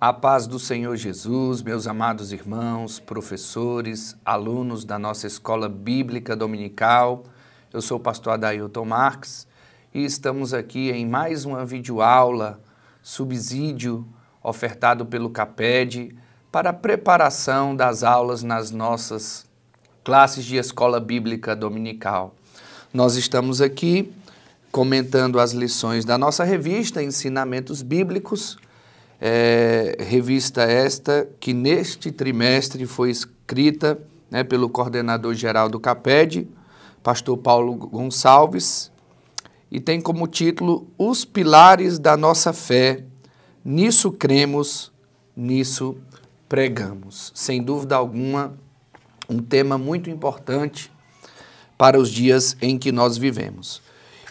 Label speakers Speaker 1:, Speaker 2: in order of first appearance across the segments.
Speaker 1: A paz do Senhor Jesus, meus amados irmãos, professores, alunos da nossa Escola Bíblica Dominical. Eu sou o pastor Adailton Marques e estamos aqui em mais uma videoaula, subsídio ofertado pelo CAPED para a preparação das aulas nas nossas classes de Escola Bíblica Dominical. Nós estamos aqui comentando as lições da nossa revista Ensinamentos Bíblicos, revista esta que neste trimestre foi escrita pelo coordenador-geral do CAPED, pastor Paulo Gonçalves, e tem como título Os Pilares da Nossa Fé, nisso cremos, nisso pregamos. Sem dúvida alguma, um tema muito importante para os dias em que nós vivemos.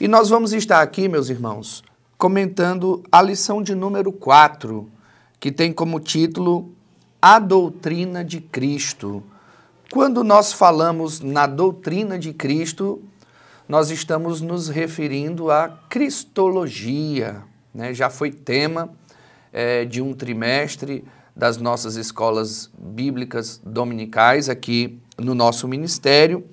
Speaker 1: E nós vamos estar aqui, meus irmãos, comentando a lição de número 4, que tem como título A Doutrina de Cristo. Quando nós falamos na doutrina de Cristo, nós estamos nos referindo à cristologia, né? Já foi tema de um trimestre das nossas escolas bíblicas dominicais aqui no nosso ministério.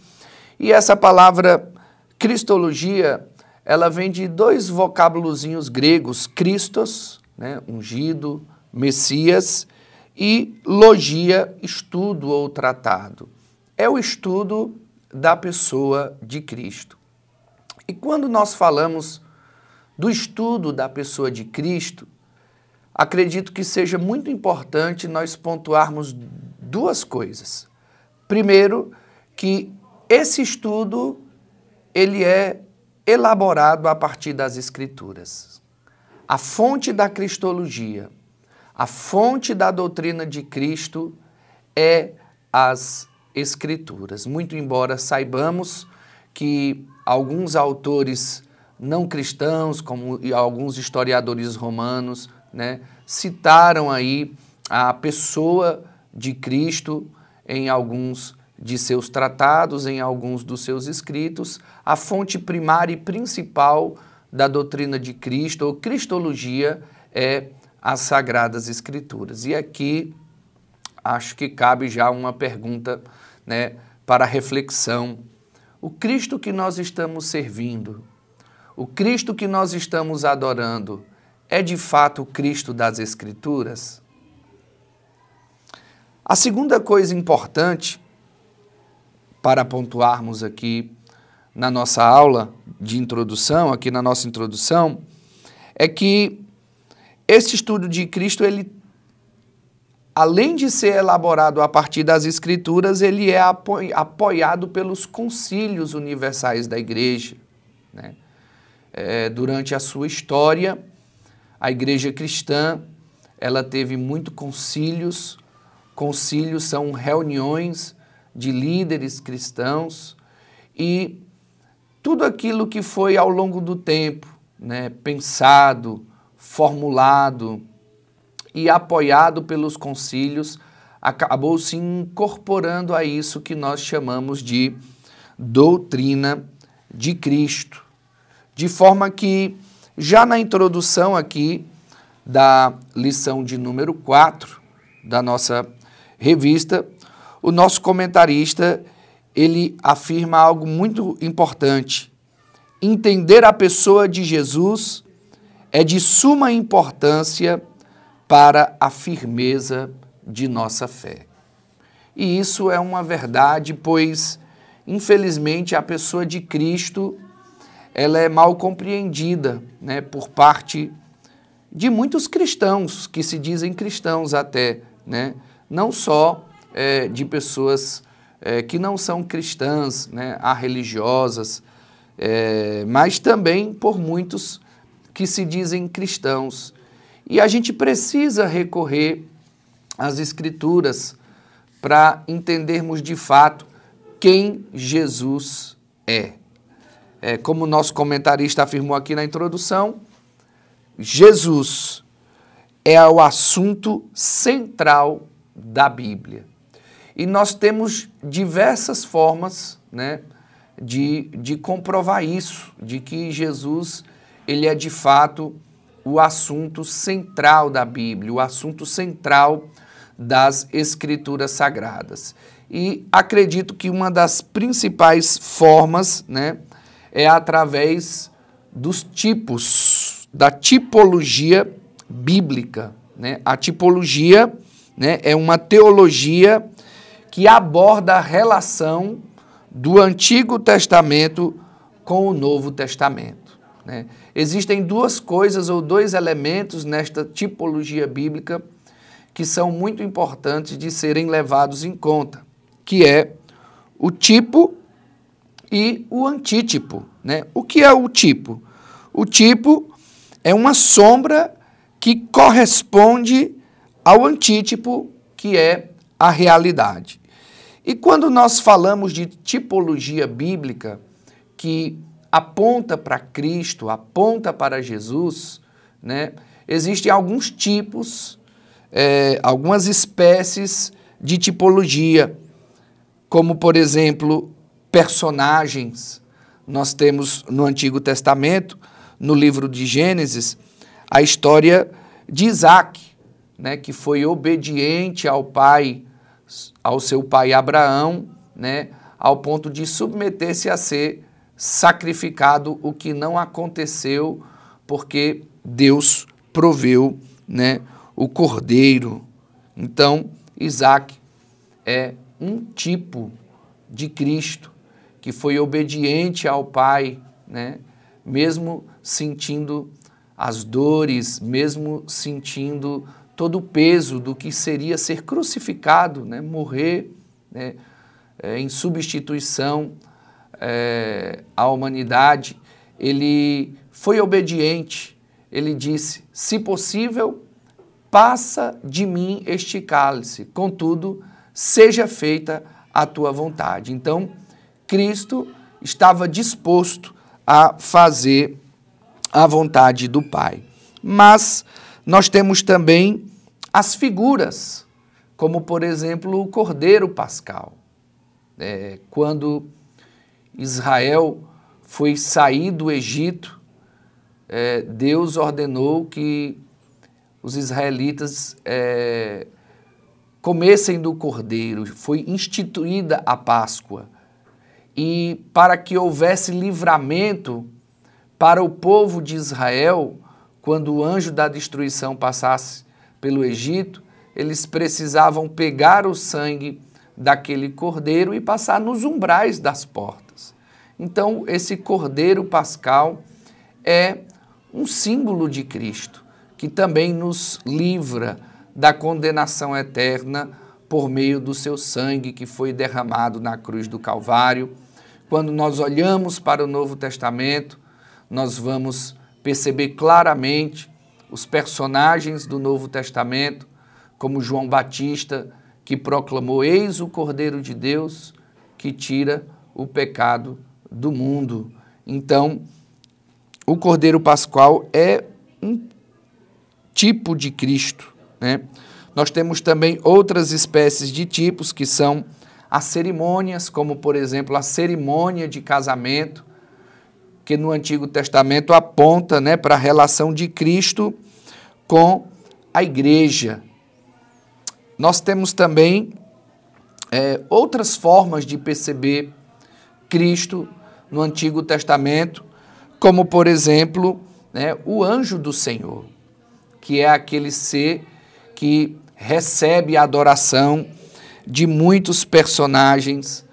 Speaker 1: E essa palavra cristologia, ela vem de dois vocábulozinhos gregos, Christos, né, ungido, Messias, e logia, estudo ou tratado. É o estudo da pessoa de Cristo. E quando nós falamos do estudo da pessoa de Cristo, acredito que seja muito importante nós pontuarmos duas coisas. Primeiro, que esse estudo, ele é elaborado a partir das Escrituras. A fonte da cristologia, a fonte da doutrina de Cristo é as Escrituras. Muito embora saibamos que alguns autores não cristãos, como alguns historiadores romanos, né, citaram aí a pessoa de Cristo em alguns de seus tratados, em alguns dos seus escritos. A fonte primária e principal da doutrina de Cristo, ou cristologia, é as Sagradas Escrituras. E aqui acho que cabe já uma pergunta, né, para reflexão. O Cristo que nós estamos servindo, o Cristo que nós estamos adorando, é de fato o Cristo das Escrituras? A segunda coisa importante para pontuarmos aqui na nossa aula de introdução, aqui na nossa introdução, é que este estudo de Cristo, ele, além de ser elaborado a partir das Escrituras, ele é apoiado pelos concílios universais da Igreja, né? Durante a sua história, a Igreja cristã, ela teve muitos concílios. Concílios são reuniões de líderes cristãos, e tudo aquilo que foi ao longo do tempo, né, pensado, formulado e apoiado pelos concílios, acabou se incorporando a isso que nós chamamos de doutrina de Cristo. De forma que, já na introdução aqui da lição de número 4 da nossa revista, o nosso comentarista, ele afirma algo muito importante. Entender a pessoa de Jesus é de suma importância para a firmeza de nossa fé. E isso é uma verdade, pois, infelizmente, a pessoa de Cristo, ela é mal compreendida, né, por parte de muitos cristãos, que se dizem cristãos até, né, não só de pessoas que não são cristãs, né, religiosas, mas também por muitos que se dizem cristãos. E a gente precisa recorrer às Escrituras para entendermos de fato quem Jesus é. Como o nosso comentarista afirmou aqui na introdução, Jesus é o assunto central da Bíblia. E nós temos diversas formas, né, de comprovar isso, de que Jesus, ele é de fato o assunto central da Bíblia, o assunto central das Escrituras Sagradas. E acredito que uma das principais formas, né, é através dos tipos, da tipologia bíblica, né? A tipologia, né, é uma teologia que aborda a relação do Antigo Testamento com o Novo Testamento, né? Existem duas coisas ou dois elementos nesta tipologia bíblica que são muito importantes de serem levados em conta, que é o tipo e o antítipo, né? O que é o tipo? O tipo é uma sombra que corresponde ao antítipo, que é a realidade. E quando nós falamos de tipologia bíblica, que aponta para Cristo, aponta para Jesus, né, existem alguns tipos, algumas espécies de tipologia, como, por exemplo, personagens. Nós temos no Antigo Testamento, no livro de Gênesis, a história de Isaac, né, que foi obediente ao seu pai Abraão, né, ao ponto de submeter-se a ser sacrificado, o que não aconteceu porque Deus proveu, né, o cordeiro. Então, Isaac é um tipo de Cristo que foi obediente ao pai, né, mesmo sentindo as dores, mesmo sentindo todo o peso do que seria ser crucificado, né, morrer, né, em substituição à humanidade. Ele foi obediente, ele disse: se possível, passa de mim este cálice, contudo, seja feita a tua vontade. Então, Cristo estava disposto a fazer a vontade do Pai. Mas nós temos também as figuras, como, por exemplo, o Cordeiro Pascal. Quando Israel foi sair do Egito, Deus ordenou que os israelitas comessem do cordeiro, foi instituída a Páscoa. E para que houvesse livramento para o povo de Israel, quando o anjo da destruição passasse pelo Egito, eles precisavam pegar o sangue daquele cordeiro e passar nos umbrais das portas. Então, esse cordeiro pascal é um símbolo de Cristo, que também nos livra da condenação eterna por meio do seu sangue que foi derramado na cruz do Calvário. Quando nós olhamos para o Novo Testamento, nós vamos perceber claramente os personagens do Novo Testamento, como João Batista, que proclamou: eis o Cordeiro de Deus que tira o pecado do mundo. Então, o Cordeiro Pascual é um tipo de Cristo, né? Nós temos também outras espécies de tipos, que são as cerimônias, como, por exemplo, a cerimônia de casamento, que no Antigo Testamento aponta, né, para a relação de Cristo com a igreja. Nós temos também outras formas de perceber Cristo no Antigo Testamento, como, por exemplo, né, o anjo do Senhor, que é aquele ser que recebe a adoração de muitos personagens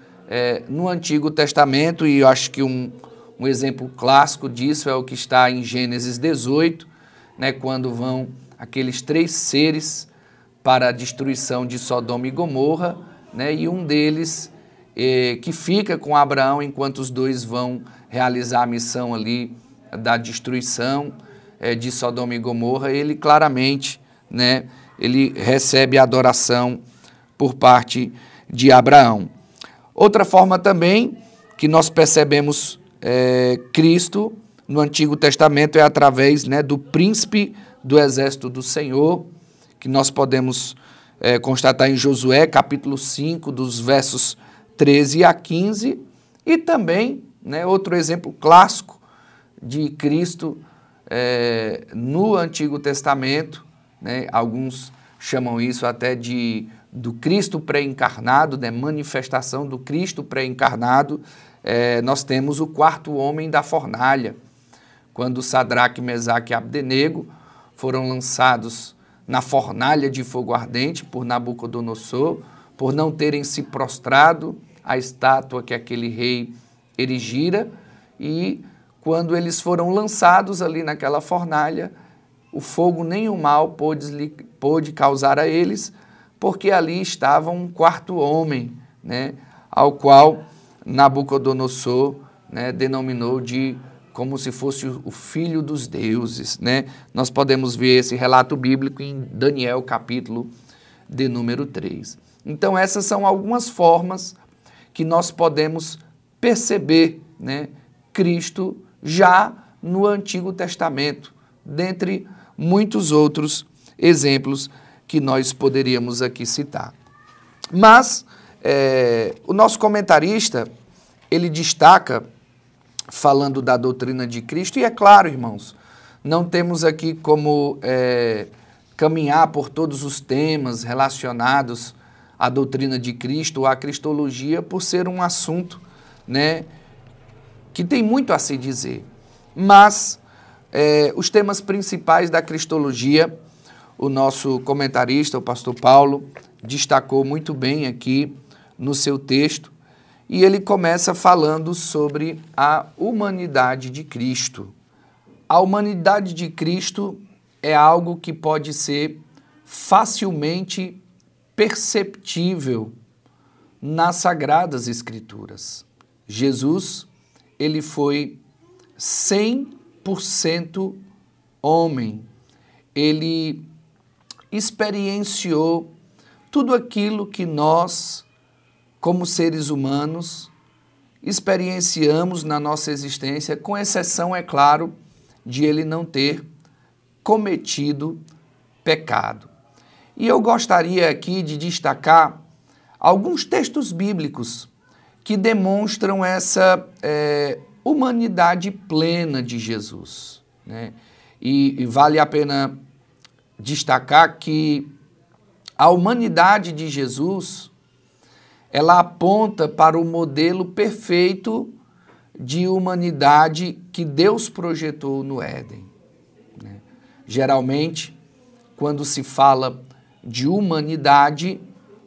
Speaker 1: no Antigo Testamento, e eu acho que um exemplo clássico disso é o que está em Gênesis 18, né, quando vão aqueles 3 seres para a destruição de Sodoma e Gomorra, né, e um deles que fica com Abraão enquanto os 2 vão realizar a missão ali da destruição de Sodoma e Gomorra. Ele claramente, né, ele recebe a adoração por parte de Abraão. Outra forma também que nós percebemos Cristo no Antigo Testamento é através, né, do príncipe do exército do Senhor, que nós podemos constatar em Josué, capítulo 5, dos versos 13 a 15, e também, né, outro exemplo clássico de Cristo no Antigo Testamento, né, alguns chamam isso até do Cristo pré-encarnado, né, manifestação do Cristo pré-encarnado, nós temos o quarto homem da fornalha, quando Sadraque, Mesaque e Abdenego foram lançados na fornalha de fogo ardente por Nabucodonosor, por não terem se prostrado à estátua que aquele rei erigira, e quando eles foram lançados ali naquela fornalha, o fogo nem o mal pôde causar a eles, porque ali estava um quarto homem, né, ao qual Nabucodonosor, né, denominou como se fosse o filho dos deuses, né? Nós podemos ver esse relato bíblico em Daniel, capítulo de número 3. Então, essas são algumas formas que nós podemos perceber, né, Cristo já no Antigo Testamento, dentre muitos outros exemplos que nós poderíamos aqui citar. Mas o nosso comentarista, ele destaca, falando da doutrina de Cristo, e é claro, irmãos, não temos aqui como caminhar por todos os temas relacionados à doutrina de Cristo ou à cristologia, por ser um assunto, né, que tem muito a se dizer. Mas os temas principais da cristologia, o nosso comentarista, o pastor Paulo, destacou muito bem aqui no seu texto, e ele começa falando sobre a humanidade de Cristo. A humanidade de Cristo é algo que pode ser facilmente perceptível nas Sagradas Escrituras. Jesus, ele foi 100% homem. Ele experienciou tudo aquilo que nós, como seres humanos, experienciamos na nossa existência, com exceção, é claro, de ele não ter cometido pecado. E eu gostaria aqui de destacar alguns textos bíblicos que demonstram essa humanidade plena de Jesus, né? E vale a pena destacar que a humanidade de Jesus, ela aponta para o modelo perfeito de humanidade que Deus projetou no Éden, né? Geralmente, quando se fala de humanidade,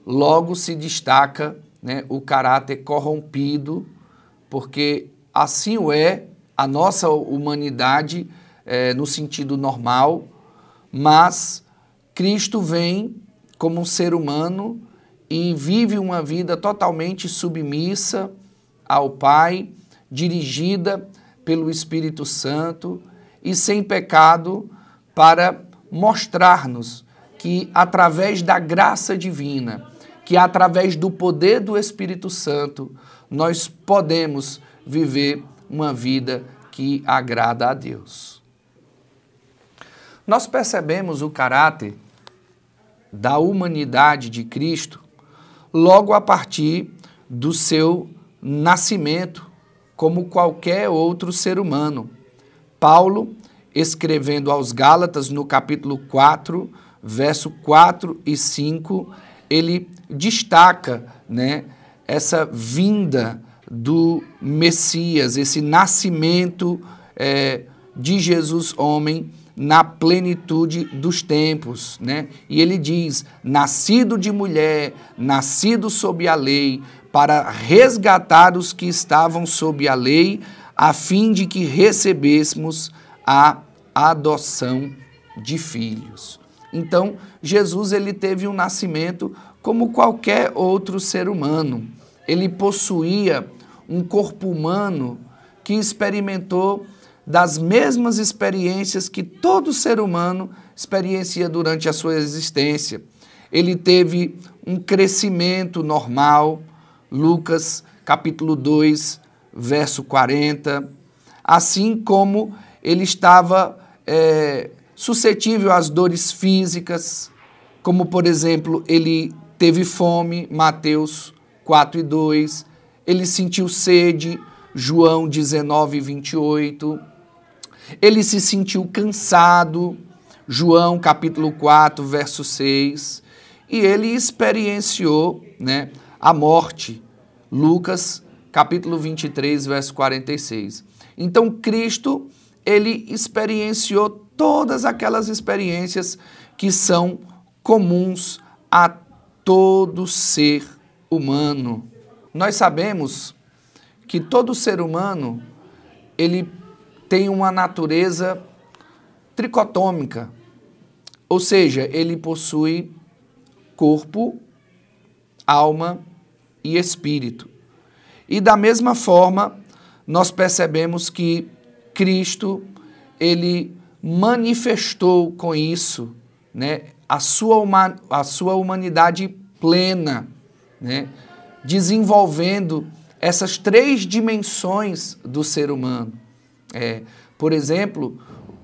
Speaker 1: logo se destaca, né, o caráter corrompido, porque assim o é a nossa humanidade no sentido normal, mas Cristo vem como um ser humano e vive uma vida totalmente submissa ao Pai, dirigida pelo Espírito Santo e sem pecado, para mostrar-nos que através da graça divina, que através do poder do Espírito Santo, nós podemos viver uma vida que agrada a Deus. Nós percebemos o caráter da humanidade de Cristo logo a partir do seu nascimento, como qualquer outro ser humano. Paulo, escrevendo aos Gálatas, no capítulo 4, verso 4 e 5, ele destaca, né, essa vinda do Messias, esse nascimento de Jesus homem na plenitude dos tempos, né? E ele diz, nascido de mulher, nascido sob a lei, para resgatar os que estavam sob a lei, a fim de que recebêssemos a adoção de filhos. Então, Jesus, ele teve um nascimento como qualquer outro ser humano. Ele possuía um corpo humano que experimentou das mesmas experiências que todo ser humano experiencia durante a sua existência. Ele teve um crescimento normal, Lucas capítulo 2, verso 40, assim como ele estava suscetível às dores físicas, como, por exemplo, ele teve fome, Mateus 4 e 2, ele sentiu sede, João 19, 28, ele se sentiu cansado, João capítulo 4, verso 6, e ele experienciou, né, a morte, Lucas capítulo 23, verso 46. Então, Cristo, ele experienciou todas aquelas experiências que são comuns a todo ser humano. Nós sabemos que todo ser humano, ele tem uma natureza tricotômica, ou seja, ele possui corpo, alma e espírito. E da mesma forma, nós percebemos que Cristo, ele manifestou com isso, né, a sua humanidade plena, né, desenvolvendo essas três dimensões do ser humano. Por exemplo,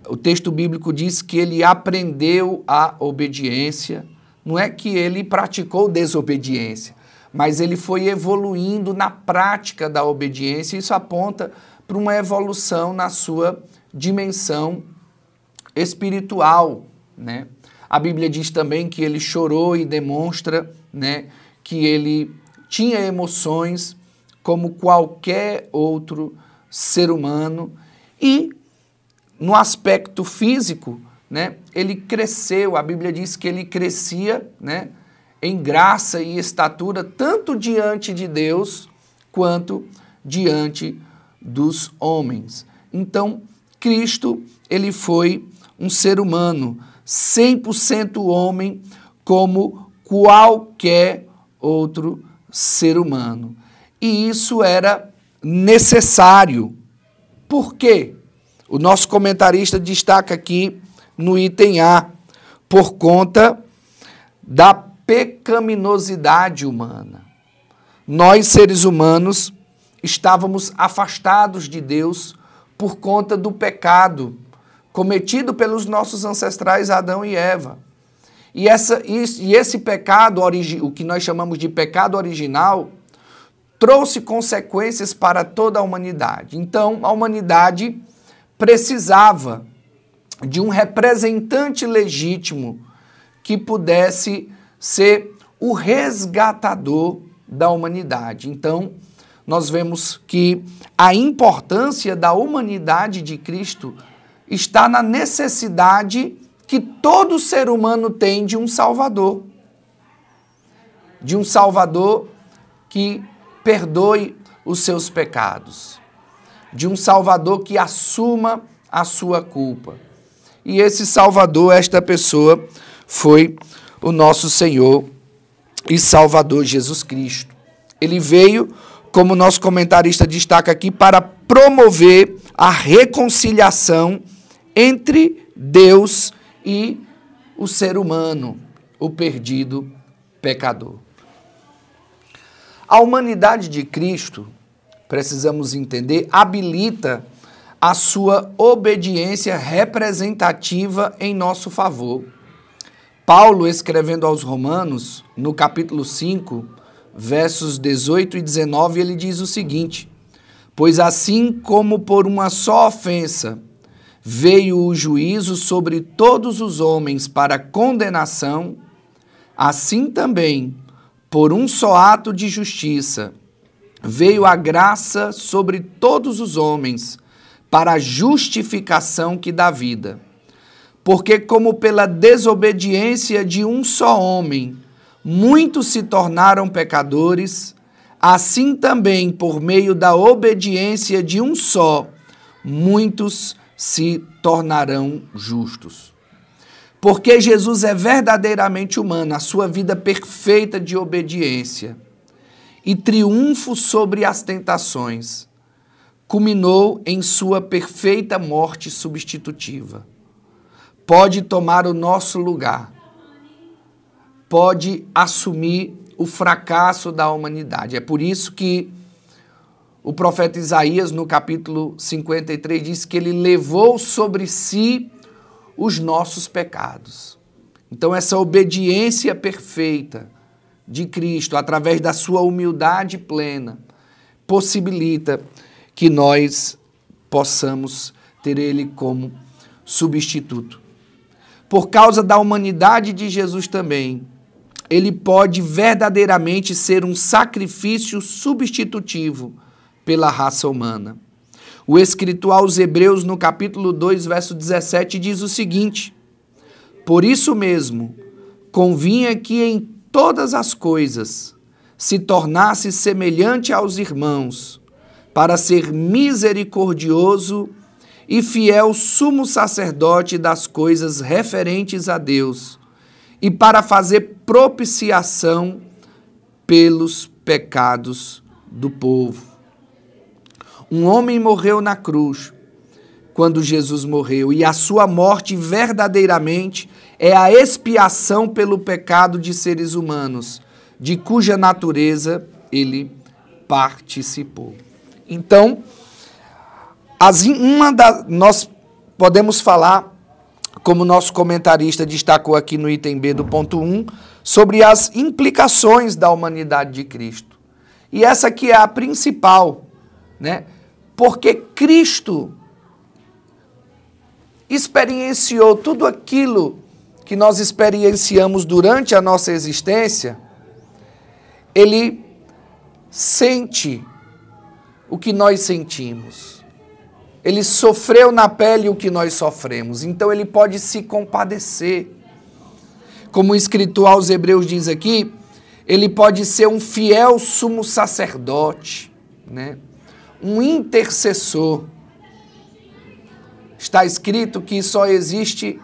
Speaker 1: o texto bíblico diz que ele aprendeu a obediência. Não é que ele praticou desobediência, mas ele foi evoluindo na prática da obediência. Isso aponta para uma evolução na sua dimensão espiritual, né? A Bíblia diz também que ele chorou e demonstra, né, que ele tinha emoções como qualquer outro ser humano. E no aspecto físico, né, ele cresceu. A Bíblia diz que ele crescia, né, em graça e estatura, tanto diante de Deus quanto diante dos homens. Então, Cristo, ele foi um ser humano, 100% homem, como qualquer outro ser humano. E isso era necessário. Por quê? O nosso comentarista destaca aqui no item A, por conta da pecaminosidade humana. Nós, seres humanos, estávamos afastados de Deus por conta do pecado cometido pelos nossos ancestrais Adão e Eva. E esse pecado, o que nós chamamos de pecado original, trouxe consequências para toda a humanidade. Então, a humanidade precisava de um representante legítimo que pudesse ser o resgatador da humanidade. Então, nós vemos que a importância da humanidade de Cristo está na necessidade que todo ser humano tem de um Salvador. De um Salvador que perdoe os seus pecados. De um Salvador que assuma a sua culpa. E esse Salvador, esta pessoa, foi o nosso Senhor e Salvador Jesus Cristo. Ele veio, como nosso comentarista destaca aqui, para promover a reconciliação entre Deus e o ser humano, o perdido pecador. A humanidade de Cristo, precisamos entender, habilita a sua obediência representativa em nosso favor. Paulo, escrevendo aos Romanos, no capítulo 5, versos 18 e 19, ele diz o seguinte: pois assim como por uma só ofensa veio o juízo sobre todos os homens para condenação, assim também, por um só ato de justiça, veio a graça sobre todos os homens para a justificação que dá vida. Porque como pela desobediência de um só homem, muitos se tornaram pecadores, assim também, por meio da obediência de um só, muitos se tornarão justos. Porque Jesus é verdadeiramente humano, a sua vida perfeita de obediência e triunfo sobre as tentações, culminou em sua perfeita morte substitutiva. Pode tomar o nosso lugar, pode assumir o fracasso da humanidade. É por isso que o profeta Isaías, no capítulo 53, diz que ele levou sobre si os nossos pecados. Então, essa obediência perfeita de Cristo, através da sua humildade plena, possibilita que nós possamos ter ele como substituto. Por causa da humanidade de Jesus também, ele pode verdadeiramente ser um sacrifício substitutivo pela raça humana. O escritor aos Hebreus, no capítulo 2, verso 17, diz o seguinte: por isso mesmo, convinha que em todas as coisas se tornasse semelhante aos irmãos, para ser misericordioso e fiel sumo sacerdote das coisas referentes a Deus, e para fazer propiciação pelos pecados do povo. Um homem morreu na cruz quando Jesus morreu, e a sua morte verdadeiramente é a expiação pelo pecado de seres humanos, de cuja natureza ele participou. Então, nós podemos falar, como nosso comentarista destacou aqui no item B do ponto 1, sobre as implicações da humanidade de Cristo. E essa aqui é a principal, né? Porque Cristo experienciou tudo aquilo que nós experienciamos durante a nossa existência, ele sente o que nós sentimos. Ele sofreu na pele o que nós sofremos, então ele pode se compadecer. Como o escritor aos Hebreus diz aqui, ele pode ser um fiel sumo sacerdote, né? Um intercessor. Está escrito que só existe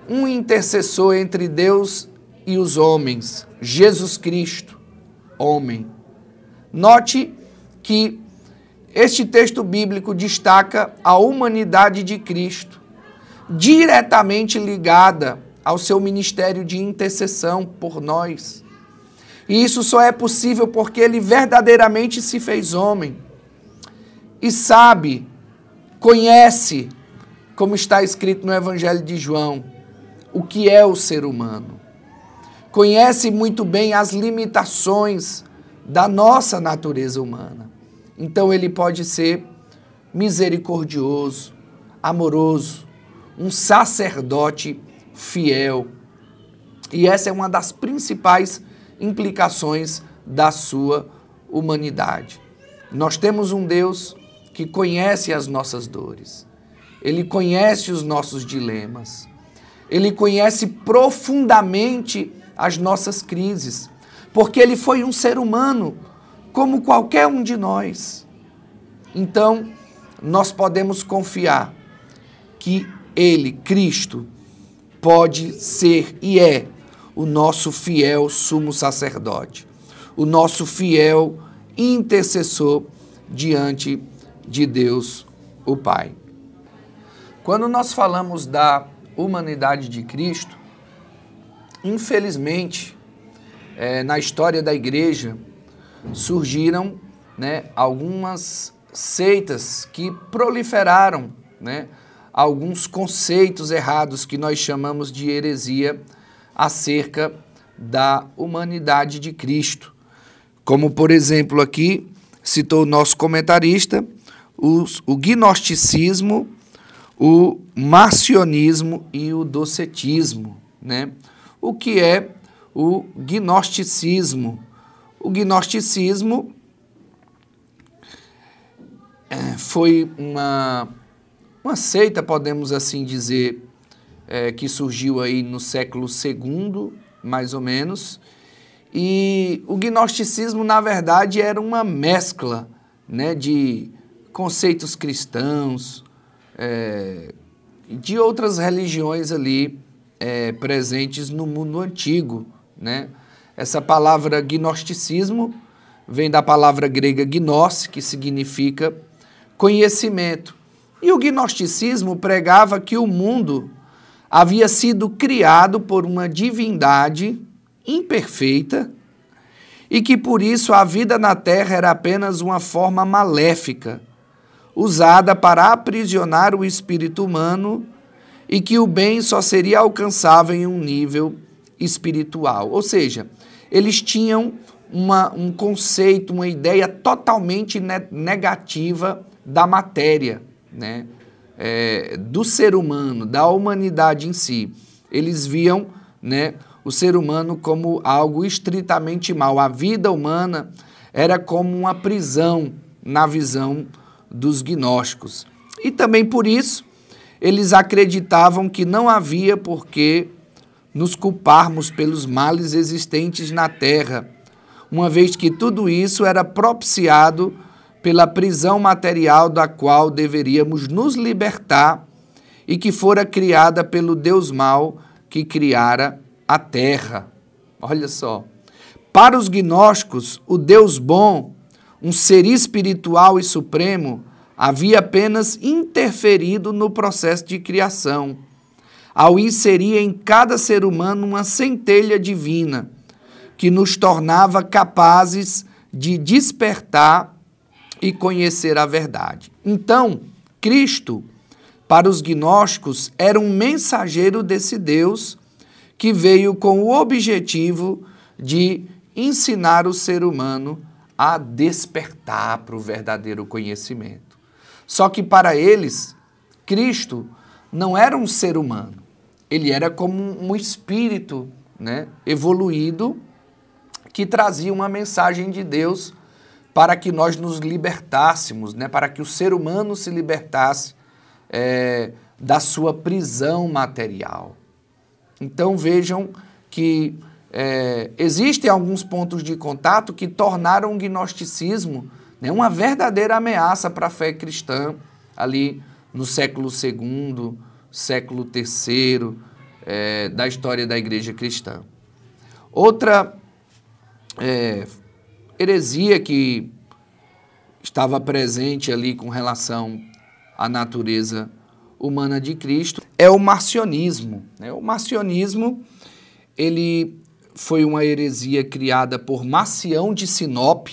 Speaker 1: um intercessor entre Deus e os homens, Jesus Cristo, homem. Note que este texto bíblico destaca a humanidade de Cristo, diretamente ligada ao seu ministério de intercessão por nós. E isso só é possível porque ele verdadeiramente se fez homem e sabe, conhece, como está escrito no Evangelho de João, o que é o ser humano. Conhece muito bem as limitações da nossa natureza humana. Então ele pode ser misericordioso, amoroso, um sacerdote fiel. E essa é uma das principais implicações da sua humanidade. Nós temos um Deus que conhece as nossas dores. Ele conhece os nossos dilemas. Ele conhece profundamente as nossas crises, porque ele foi um ser humano como qualquer um de nós. Então, nós podemos confiar que ele, Cristo, pode ser e é o nosso fiel sumo sacerdote, o nosso fiel intercessor diante de Deus, o Pai. Quando nós falamos da humanidade de Cristo, infelizmente, na história da igreja, surgiram, algumas seitas que proliferaram, alguns conceitos errados que nós chamamos de heresia acerca da humanidade de Cristo. Como, por exemplo, aqui citou o nosso comentarista, o gnosticismo, o marcionismo e o docetismo, O que é o gnosticismo? O gnosticismo foi uma seita, podemos assim dizer, que surgiu aí no século II, mais ou menos, e o gnosticismo, na verdade, era uma mescla, de conceitos cristãos, de outras religiões ali presentes no mundo antigo, Essa palavra gnosticismo vem da palavra grega gnos, que significa conhecimento. E o gnosticismo pregava que o mundo havia sido criado por uma divindade imperfeita e que por isso a vida na Terra era apenas uma forma maléfica, usada para aprisionar o espírito humano e que o bem só seria alcançável em um nível espiritual. Ou seja, eles tinham um conceito, uma ideia totalmente negativa da matéria, do ser humano, da humanidade em si. Eles viam, né, o ser humano como algo estritamente mal. A vida humana era como uma prisão na visão dos gnósticos. E também por isso, eles acreditavam que não havia por que nos culparmos pelos males existentes na terra, uma vez que tudo isso era propiciado pela prisão material da qual deveríamos nos libertar e que fora criada pelo Deus mau que criara a terra. Olha só. Para os gnósticos, o Deus bom, um ser espiritual e supremo, havia apenas interferido no processo de criação, ao inserir em cada ser humano uma centelha divina, que nos tornava capazes de despertar e conhecer a verdade. Então, Cristo, para os gnósticos, era um mensageiro desse Deus que veio com o objetivo de ensinar o ser humano a despertar para o verdadeiro conhecimento. Só que para eles, Cristo não era um ser humano, ele era como um espírito, né, evoluído, que trazia uma mensagem de Deus para que nós nos libertássemos, né, para que o ser humano se libertasse da sua prisão material. Então vejam que existem alguns pontos de contato que tornaram o gnosticismo, né, uma verdadeira ameaça para a fé cristã ali no século II, século III da história da igreja cristã. Outra heresia que estava presente ali com relação à natureza humana de Cristo é o marcionismo. O marcionismo, ele foi uma heresia criada por Marcião de Sinop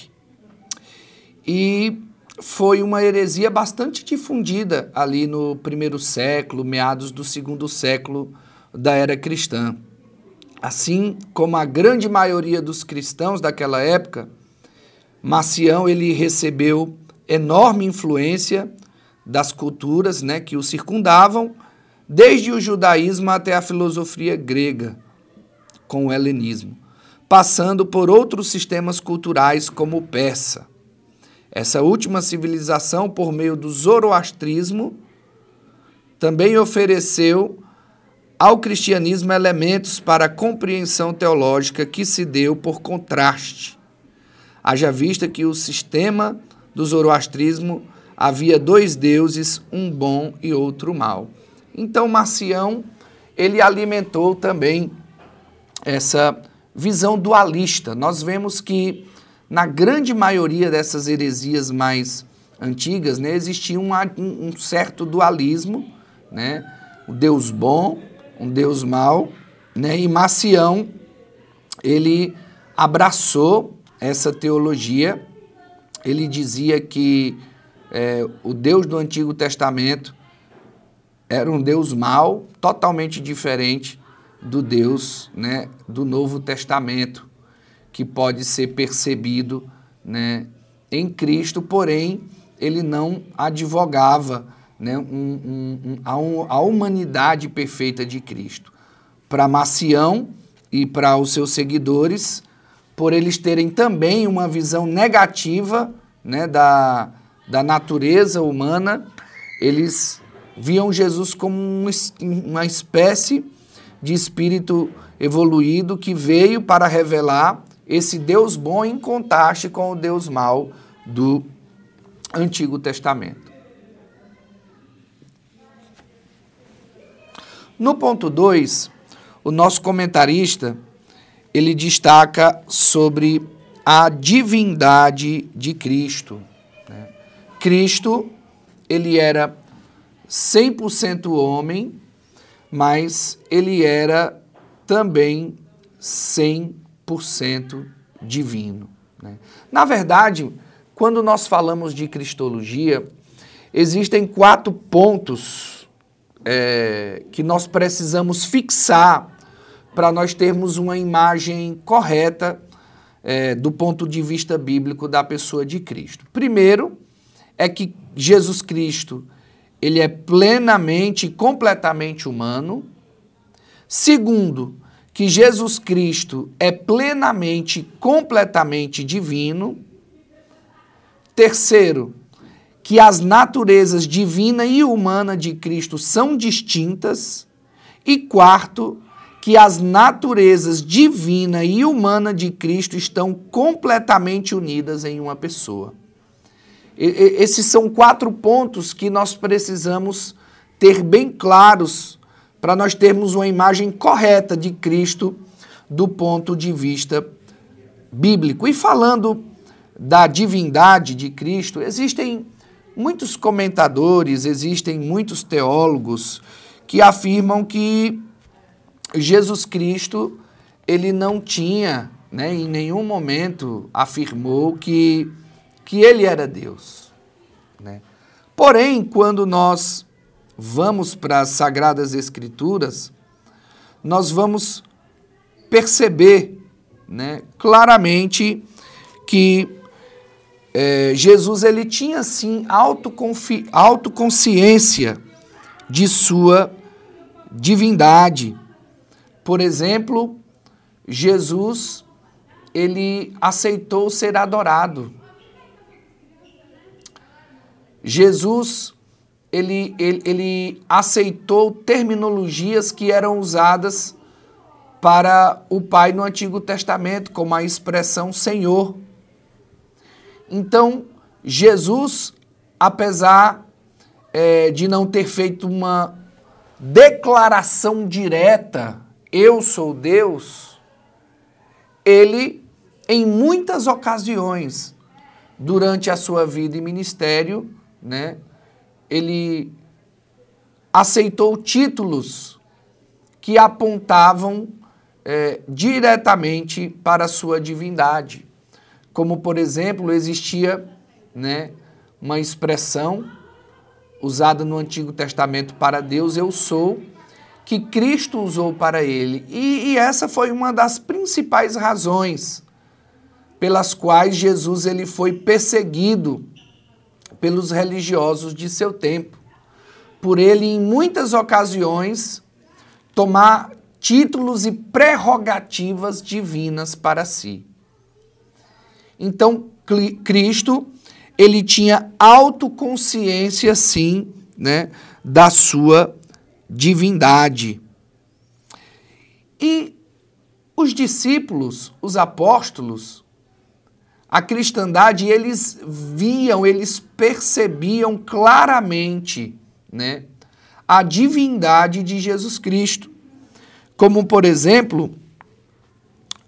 Speaker 1: e foi uma heresia bastante difundida ali no primeiro século, meados do segundo século da era cristã. Assim como a grande maioria dos cristãos daquela época, Marcião ele recebeu enorme influência das culturas, né, que o circundavam, desde o judaísmo até a filosofia grega, com o helenismo, passando por outros sistemas culturais como o persa. Essa última civilização, por meio do zoroastrismo, também ofereceu ao cristianismo elementos para a compreensão teológica que se deu por contraste. Haja vista que o sistema do zoroastrismo havia dois deuses, um bom e outro mau. Então, Marcião, ele alimentou também essa visão dualista. Nós vemos que, na grande maioria dessas heresias mais antigas, né, existia um certo dualismo, né, o Deus bom, um Deus mau, né, e Marcião, ele abraçou essa teologia. Ele dizia que o Deus do Antigo Testamento era um Deus mau, totalmente diferente do Deus, né, do Novo Testamento, que pode ser percebido, né, em Cristo, porém, ele não advogava, né, a humanidade perfeita de Cristo. Para Marcião e para os seus seguidores, por eles terem também uma visão negativa, né, da natureza humana, eles viam Jesus como uma espécie de espírito evoluído que veio para revelar esse Deus bom em contraste com o Deus mau do Antigo Testamento. No ponto 2, o nosso comentarista, ele destaca sobre a divindade de Cristo. Cristo, ele era 100% homem, mas ele era também 100% divino. Na verdade, quando nós falamos de cristologia, existem 4 pontos que nós precisamos fixar para nós termos uma imagem correta do ponto de vista bíblico da pessoa de Cristo. Primeiro, é que Jesus Cristo, ele é plenamente e completamente humano. Segundo, que Jesus Cristo é plenamente e completamente divino. Terceiro, que as naturezas divina e humana de Cristo são distintas. E quarto, que as naturezas divina e humana de Cristo estão completamente unidas em uma pessoa. Esses são 4 pontos que nós precisamos ter bem claros para nós termos uma imagem correta de Cristo do ponto de vista bíblico. E falando da divindade de Cristo, existem muitos comentadores, existem muitos teólogos que afirmam que Jesus Cristo, ele não tinha, em nenhum momento afirmou que ele era Deus. Porém, quando nós vamos para as Sagradas Escrituras, nós vamos perceber claramente que Jesus ele tinha sim autoconsciência de sua divindade. Por exemplo, Jesus ele aceitou ser adorado. Jesus ele aceitou terminologias que eram usadas para o Pai no Antigo Testamento, como a expressão Senhor. Então, Jesus, apesar de não ter feito uma declaração direta, eu sou Deus, ele, em muitas ocasiões, durante a sua vida e ministério, ele aceitou títulos que apontavam diretamente para a sua divindade. Como, por exemplo, existia uma expressão usada no Antigo Testamento para Deus, eu sou, que Cristo usou para ele. E essa foi uma das principais razões pelas quais Jesus ele foi perseguido pelos religiosos de seu tempo. Por ele, em muitas ocasiões, tomar títulos e prerrogativas divinas para si. Então, Cristo, ele tinha autoconsciência, sim, da sua divindade. E os discípulos, os apóstolos, a cristandade, eles viam, eles percebiam claramente, a divindade de Jesus Cristo. Como, por exemplo,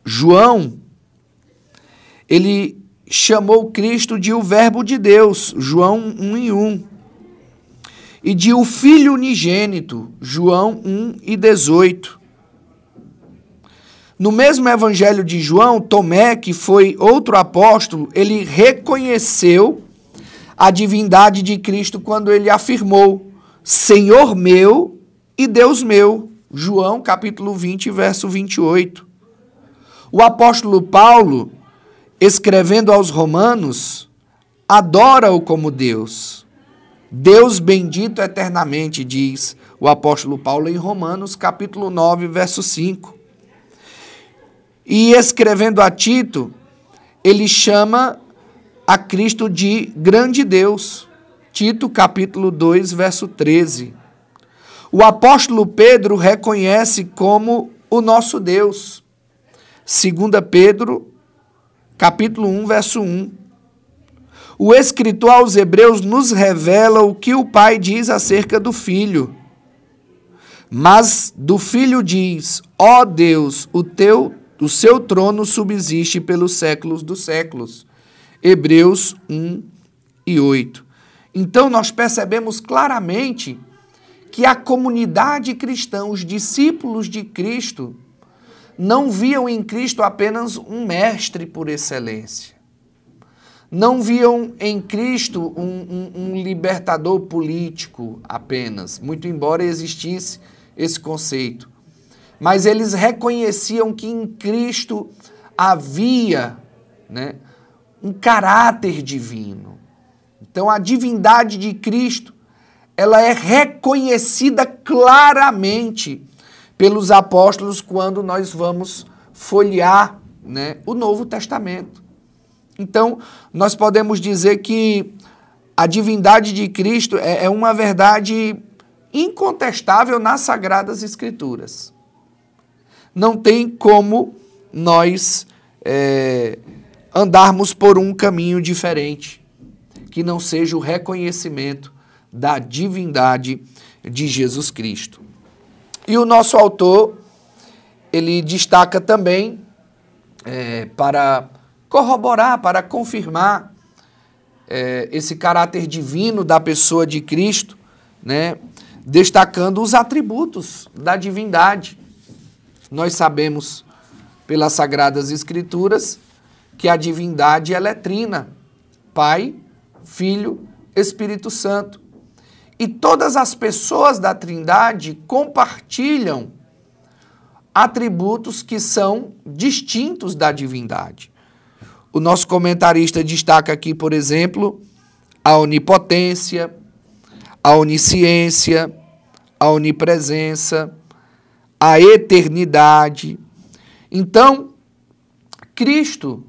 Speaker 1: João, ele chamou Cristo de o Verbo de Deus, João 1:1, e de o Filho unigênito, João 1:18. No mesmo evangelho de João, Tomé, que foi outro apóstolo, ele reconheceu a divindade de Cristo quando ele afirmou, Senhor meu e Deus meu, João capítulo 20, verso 28. O apóstolo Paulo, escrevendo aos Romanos, adora-o como Deus. Deus bendito eternamente, diz o apóstolo Paulo em Romanos, capítulo 9, verso 5. E escrevendo a Tito, ele chama a Cristo de grande Deus. Tito, capítulo 2, verso 13. O apóstolo Pedro reconhece como o nosso Deus. 2 Pedro, capítulo 1, verso 1. O escritor aos Hebreus nos revela o que o Pai diz acerca do Filho. Mas do Filho diz, ó Deus, o seu trono subsiste pelos séculos dos séculos. Hebreus 1:8. Então nós percebemos claramente que a comunidade cristã, os discípulos de Cristo, não viam em Cristo apenas um mestre por excelência. Não viam em Cristo um libertador político apenas, muito embora existisse esse conceito. Mas eles reconheciam que em Cristo havia um caráter divino. Então a divindade de Cristo, ela é reconhecida claramente pelos apóstolos quando nós vamos folhear, né, o Novo Testamento. Então, nós podemos dizer que a divindade de Cristo é uma verdade incontestável nas Sagradas Escrituras. Não tem como nós andarmos por um caminho diferente, que não seja o reconhecimento da divindade de Jesus Cristo. E o nosso autor, ele destaca também, para corroborar, para confirmar esse caráter divino da pessoa de Cristo, né, destacando os atributos da divindade. Nós sabemos, pelas Sagradas Escrituras, que a divindade ela é trina, Pai, Filho, Espírito Santo. E todas as pessoas da Trindade compartilham atributos que são distintos da divindade. O nosso comentarista destaca aqui, por exemplo, a onipotência, a onisciência, a onipresença, a eternidade. Então, Cristo,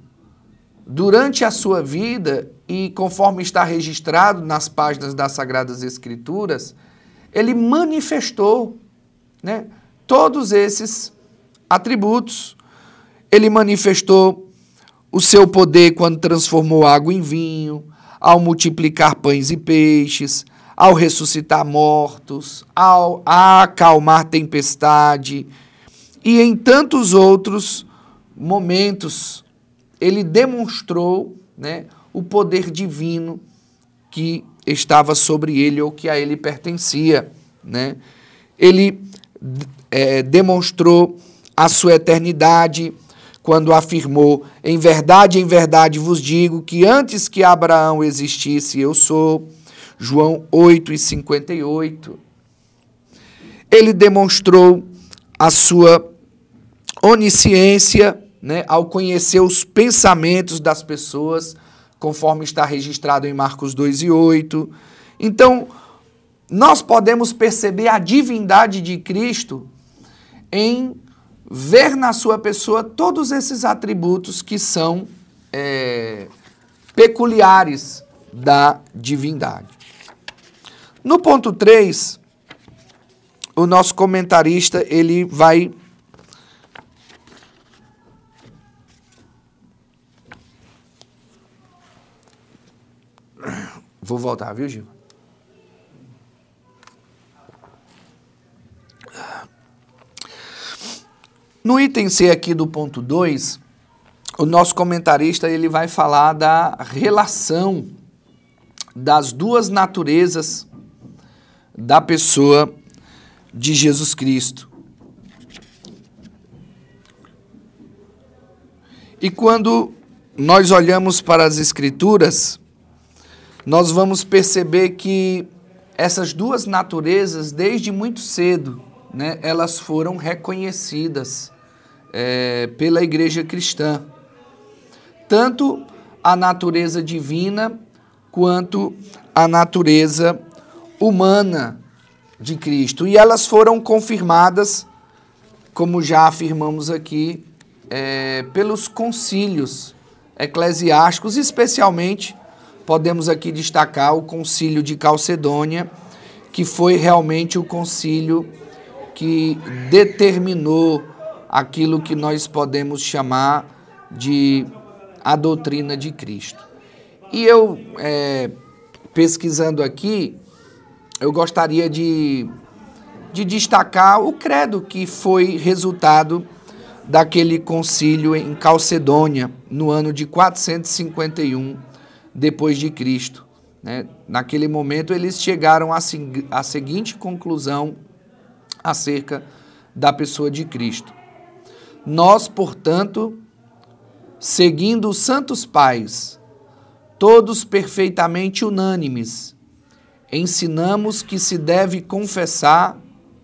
Speaker 1: durante a sua vida, e conforme está registrado nas páginas das Sagradas Escrituras, ele manifestou, né, todos esses atributos. Ele manifestou o seu poder quando transformou água em vinho, ao multiplicar pães e peixes, ao ressuscitar mortos, ao acalmar tempestade e em tantos outros momentos ele demonstrou, né, o poder divino que estava sobre ele ou que a ele pertencia, né? Ele demonstrou a sua eternidade quando afirmou: em verdade vos digo que antes que Abraão existisse, eu sou. João 8:58. Ele demonstrou a sua onisciência, né, ao conhecer os pensamentos das pessoas, conforme está registrado em Marcos 2:8. Então, nós podemos perceber a divindade de Cristo em ver na sua pessoa todos esses atributos que são peculiares da divindade. No ponto 3, o nosso comentarista ele vai Vou voltar, viu, Gil? No item C aqui do ponto 2, o nosso comentarista ele vai falar da relação das duas naturezas da pessoa de Jesus Cristo. E quando nós olhamos para as Escrituras, nós vamos perceber que essas duas naturezas, desde muito cedo, né, elas foram reconhecidas pela Igreja cristã. Tanto a natureza divina quanto a natureza humana de Cristo. E elas foram confirmadas, como já afirmamos aqui, pelos concílios eclesiásticos, especialmente podemos aqui destacar o concílio de Calcedônia, que foi realmente o concílio que determinou aquilo que nós podemos chamar de a doutrina de Cristo. E eu, pesquisando aqui, eu gostaria de destacar o credo que foi resultado daquele concílio em Calcedônia, no ano de 451 depois de Cristo, né? Naquele momento eles chegaram à seguinte conclusão acerca da pessoa de Cristo: nós, portanto, seguindo os santos pais, todos perfeitamente unânimes, ensinamos que se deve confessar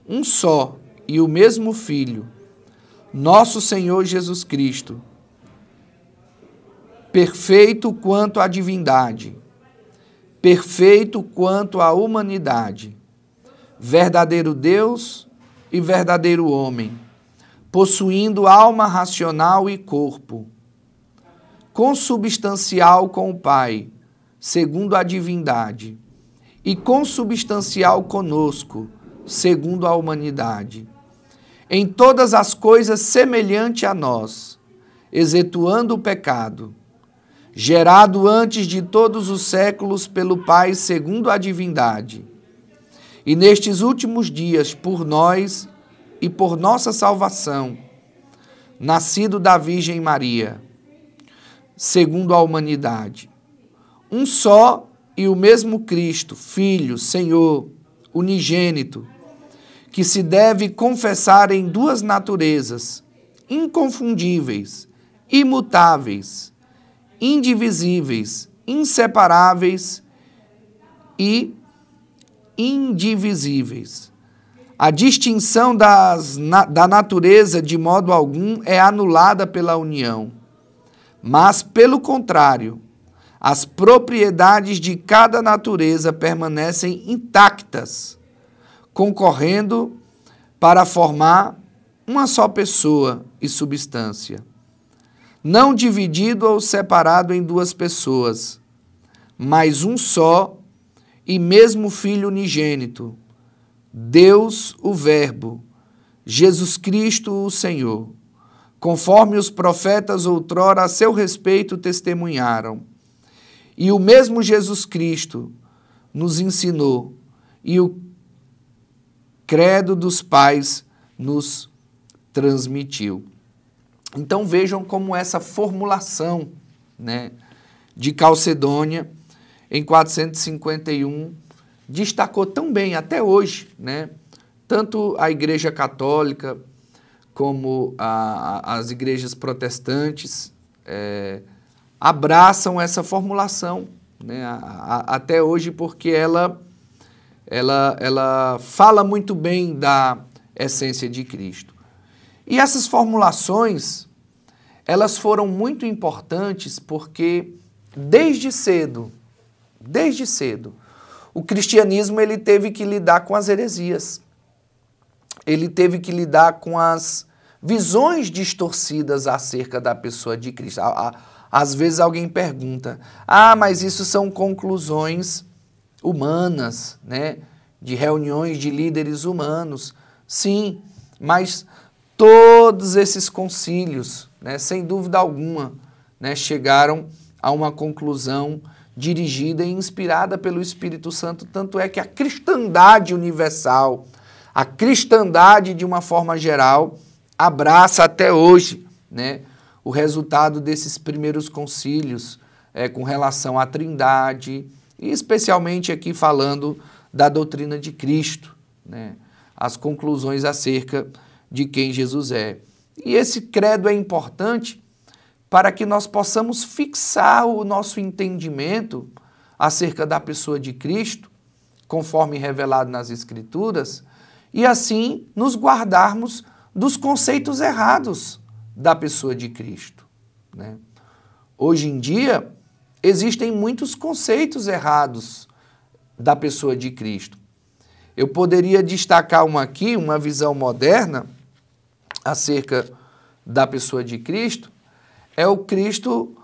Speaker 1: um só e o mesmo Filho, nosso Senhor Jesus Cristo, perfeito quanto à divindade, perfeito quanto à humanidade, verdadeiro Deus e verdadeiro homem, possuindo alma racional e corpo, consubstancial com o Pai, segundo a divindade, e consubstancial conosco, segundo a humanidade. Em todas as coisas semelhante a nós, excetuando o pecado, gerado antes de todos os séculos pelo Pai, segundo a divindade, e nestes últimos dias, por nós e por nossa salvação, nascido da Virgem Maria, segundo a humanidade, um só e o mesmo Cristo, Filho, Senhor, unigênito, que se deve confessar em duas naturezas, inconfundíveis, imutáveis, indivisíveis, inseparáveis e indivisíveis. A distinção da natureza, de modo algum, é anulada pela união, mas, pelo contrário, as propriedades de cada natureza permanecem intactas, concorrendo para formar uma só pessoa e substância, não dividido ou separado em duas pessoas, mas um só e mesmo Filho unigênito, Deus o Verbo, Jesus Cristo o Senhor, conforme os profetas outrora a seu respeito testemunharam. E o mesmo Jesus Cristo nos ensinou, e o credo dos pais nos transmitiu. Então vejam como essa formulação, né, de Calcedônia, em 451, destacou tão bem até hoje, né, tanto a Igreja Católica como as igrejas protestantes abraçam essa formulação, né, até hoje, porque ela fala muito bem da essência de Cristo. E essas formulações, elas foram muito importantes porque desde cedo, o cristianismo ele teve que lidar com as heresias. Ele teve que lidar com as visões distorcidas acerca da pessoa de Cristo. Às vezes alguém pergunta, mas isso são conclusões humanas, né? De reuniões de líderes humanos. Sim, mas todos esses concílios, né, sem dúvida alguma, né, chegaram a uma conclusão dirigida e inspirada pelo Espírito Santo, tanto é que a cristandade universal, a cristandade de uma forma geral, abraça até hoje, né, o resultado desses primeiros concílios com relação à Trindade, e especialmente aqui falando da doutrina de Cristo, né, as conclusões acerca de quem Jesus é. E esse credo é importante para que nós possamos fixar o nosso entendimento acerca da pessoa de Cristo, conforme revelado nas Escrituras, e assim nos guardarmos dos conceitos errados da pessoa de Cristo, né? Hoje em dia, existem muitos conceitos errados da pessoa de Cristo. Eu poderia destacar uma visão moderna acerca da pessoa de Cristo, é o Cristo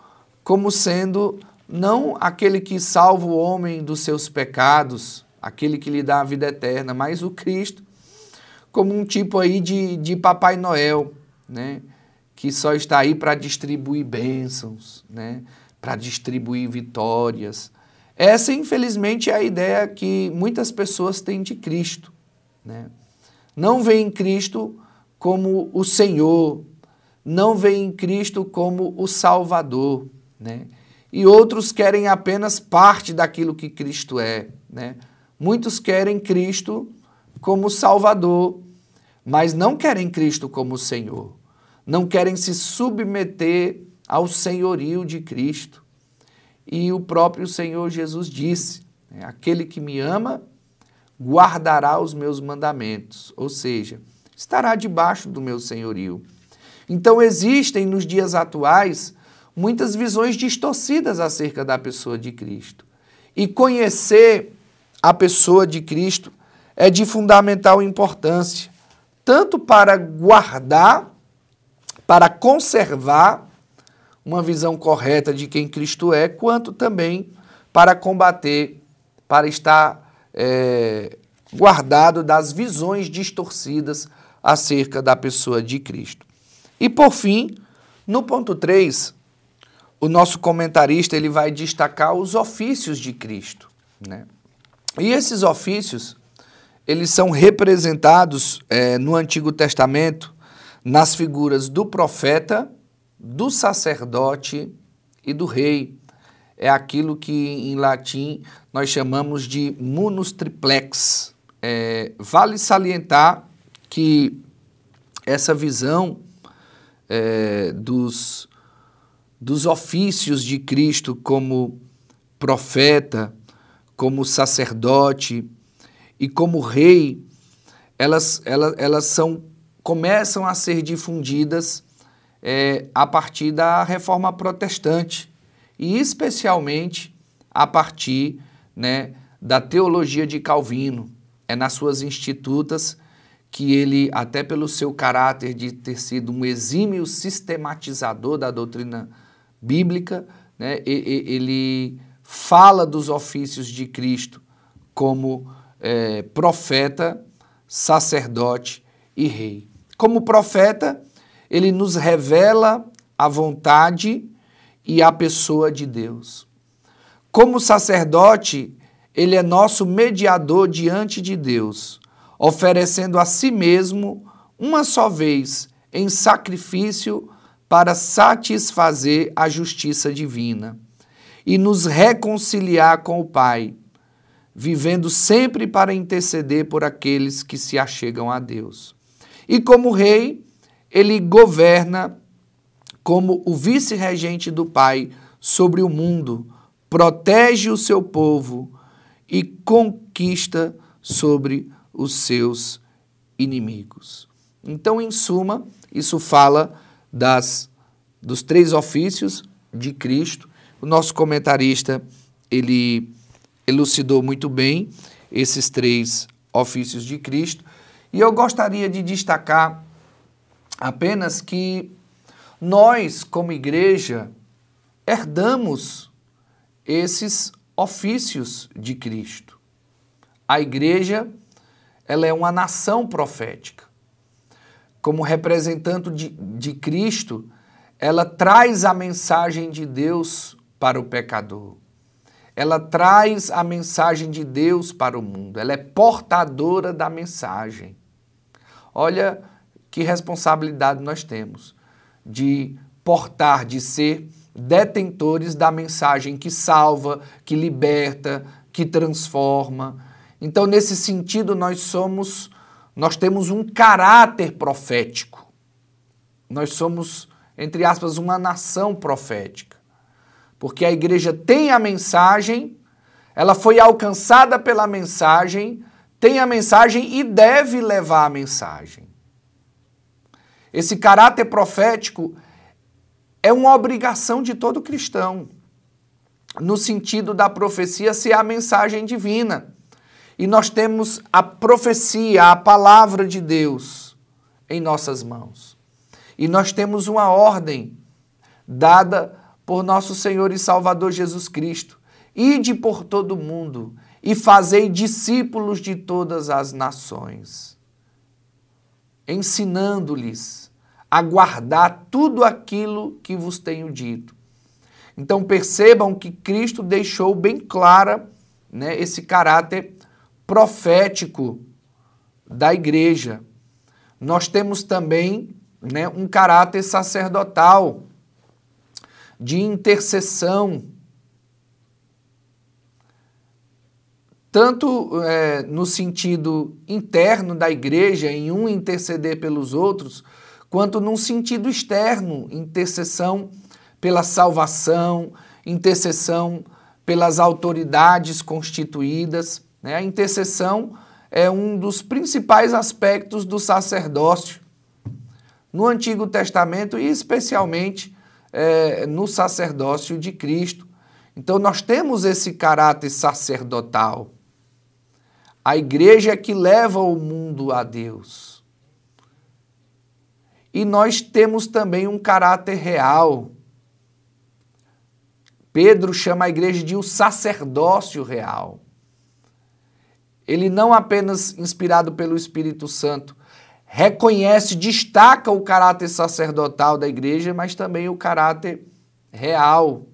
Speaker 1: como sendo não aquele que salva o homem dos seus pecados, aquele que lhe dá a vida eterna, mas o Cristo como um tipo aí de Papai Noel, né, que só está aí para distribuir bênçãos, né, para distribuir vitórias. Essa, infelizmente, é a ideia que muitas pessoas têm de Cristo, né? Não veem Cristo como o Senhor, não veem Cristo como o Salvador, né? E outros querem apenas parte daquilo que Cristo é, né? Muitos querem Cristo como Salvador, mas não querem Cristo como Senhor, não querem se submeter ao senhorio de Cristo. E o próprio Senhor Jesus disse, né, aquele que me ama guardará os meus mandamentos, ou seja, estará debaixo do meu senhorio. Então existem nos dias atuais muitas visões distorcidas acerca da pessoa de Cristo. E conhecer a pessoa de Cristo é de fundamental importância, tanto para guardar, para conservar uma visão correta de quem Cristo é, quanto também para combater, para estar guardado das visões distorcidas acerca da pessoa de Cristo. E por fim, no ponto 3, o nosso comentarista ele vai destacar os ofícios de Cristo, né? E esses ofícios, eles são representados no Antigo Testamento nas figuras do profeta, do sacerdote e do rei. É aquilo que em latim nós chamamos de munus triplex. Vale salientar que essa visão dos ofícios de Cristo como profeta, como sacerdote e como rei, elas começam a ser difundidas a partir da Reforma Protestante e especialmente a partir, né, da teologia de Calvino. É nas suas Institutas que ele, até pelo seu caráter de ter sido um exímio sistematizador da doutrina bíblica, né, ele fala dos ofícios de Cristo como profeta, sacerdote e rei. Como profeta, ele nos revela a vontade e a pessoa de Deus. Como sacerdote, ele é nosso mediador diante de Deus, oferecendo a si mesmo uma só vez em sacrifício para satisfazer a justiça divina e nos reconciliar com o Pai, vivendo sempre para interceder por aqueles que se achegam a Deus. E como rei, ele governa como o vice-regente do Pai sobre o mundo, protege o seu povo e conquista sobre os seus inimigos. Então, em suma, isso fala dos 3 ofícios de Cristo. O nosso comentarista, ele elucidou muito bem esses 3 ofícios de Cristo. E eu gostaria de destacar apenas que nós, como igreja, herdamos esses ofícios de Cristo. A igreja, ela é uma nação profética. Como representante de Cristo, ela traz a mensagem de Deus para o pecador. Ela traz a mensagem de Deus para o mundo. Ela é portadora da mensagem. Olha que responsabilidade nós temos de portar, de ser detentores da mensagem que salva, que liberta, que transforma. Então, nesse sentido, nós temos um caráter profético. Nós somos, entre aspas, uma nação profética. Porque a igreja tem a mensagem, ela foi alcançada pela mensagem, tem a mensagem e deve levar a mensagem. Esse caráter profético é uma obrigação de todo cristão, no sentido da profecia ser a mensagem divina. E nós temos a profecia, a palavra de Deus em nossas mãos. E nós temos uma ordem dada por nosso Senhor e Salvador Jesus Cristo. Ide por todo o mundo e fazei discípulos de todas as nações, ensinando-lhes a guardar tudo aquilo que vos tenho dito. Então percebam que Cristo deixou bem clara, né, esse caráter profético da igreja. Nós temos também, né, um caráter sacerdotal, de intercessão, tanto no sentido interno da igreja, em um interceder pelos outros, quanto num sentido externo, intercessão pela salvação, intercessão pelas autoridades constituídas. Né? A intercessão é um dos principais aspectos do sacerdócio no Antigo Testamento e especialmente no sacerdócio de Cristo. Então nós temos esse caráter sacerdotal. A igreja é que leva o mundo a Deus. E nós temos também um caráter real. Pedro chama a igreja de o sacerdócio real. Ele não apenas, inspirado pelo Espírito Santo, reconhece, destaca o caráter sacerdotal da igreja, mas também o caráter real.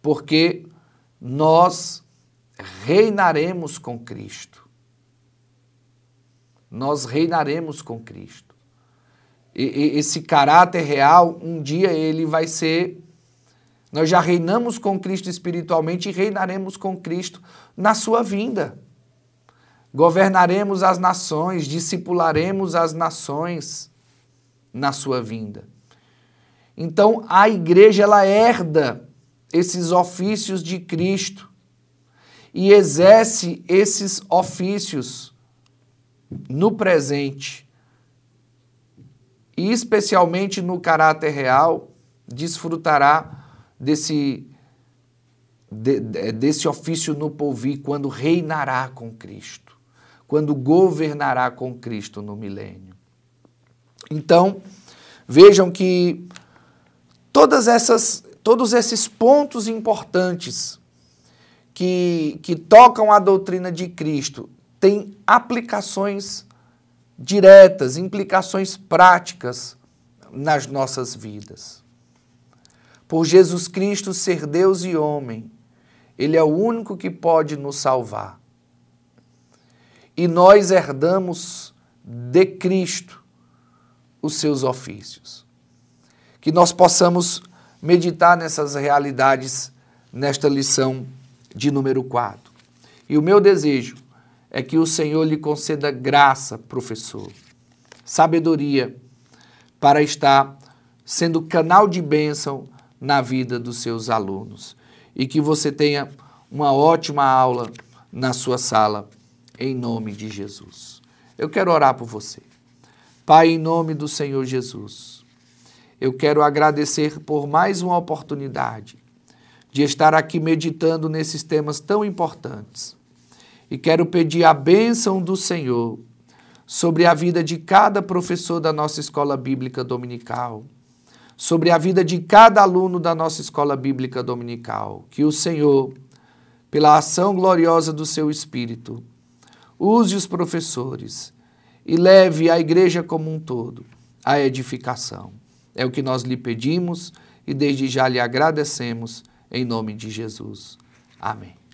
Speaker 1: Porque nós reinaremos com Cristo. Nós reinaremos com Cristo. E esse caráter real, um dia ele vai ser... Nós já reinamos com Cristo espiritualmente e reinaremos com Cristo na sua vinda. Governaremos as nações, discipularemos as nações na sua vinda. Então, a igreja, ela herda esses ofícios de Cristo e exerce esses ofícios no presente. E especialmente no caráter real, desfrutará desse ofício no porvir, quando reinará com Cristo, quando governará com Cristo no milênio. Então, vejam que todos esses pontos importantes que tocam a doutrina de Cristo têm aplicações diretas, implicações práticas nas nossas vidas. Por Jesus Cristo ser Deus e homem, Ele é o único que pode nos salvar. E nós herdamos de Cristo os seus ofícios. Que nós possamos meditar nessas realidades nesta lição de número 4. E o meu desejo é que o Senhor lhe conceda graça, professor, sabedoria, para estar sendo canal de bênção na vida dos seus alunos. E que você tenha uma ótima aula na sua sala, em nome de Jesus. Eu quero orar por você. Pai, em nome do Senhor Jesus, eu quero agradecer por mais uma oportunidade de estar aqui meditando nesses temas tão importantes. E quero pedir a bênção do Senhor sobre a vida de cada professor da nossa escola bíblica dominical, sobre a vida de cada aluno da nossa escola bíblica dominical. Que o Senhor, pela ação gloriosa do seu Espírito, use os professores e leve a igreja como um todo à edificação. É o que nós lhe pedimos e desde já lhe agradecemos, em nome de Jesus. Amém.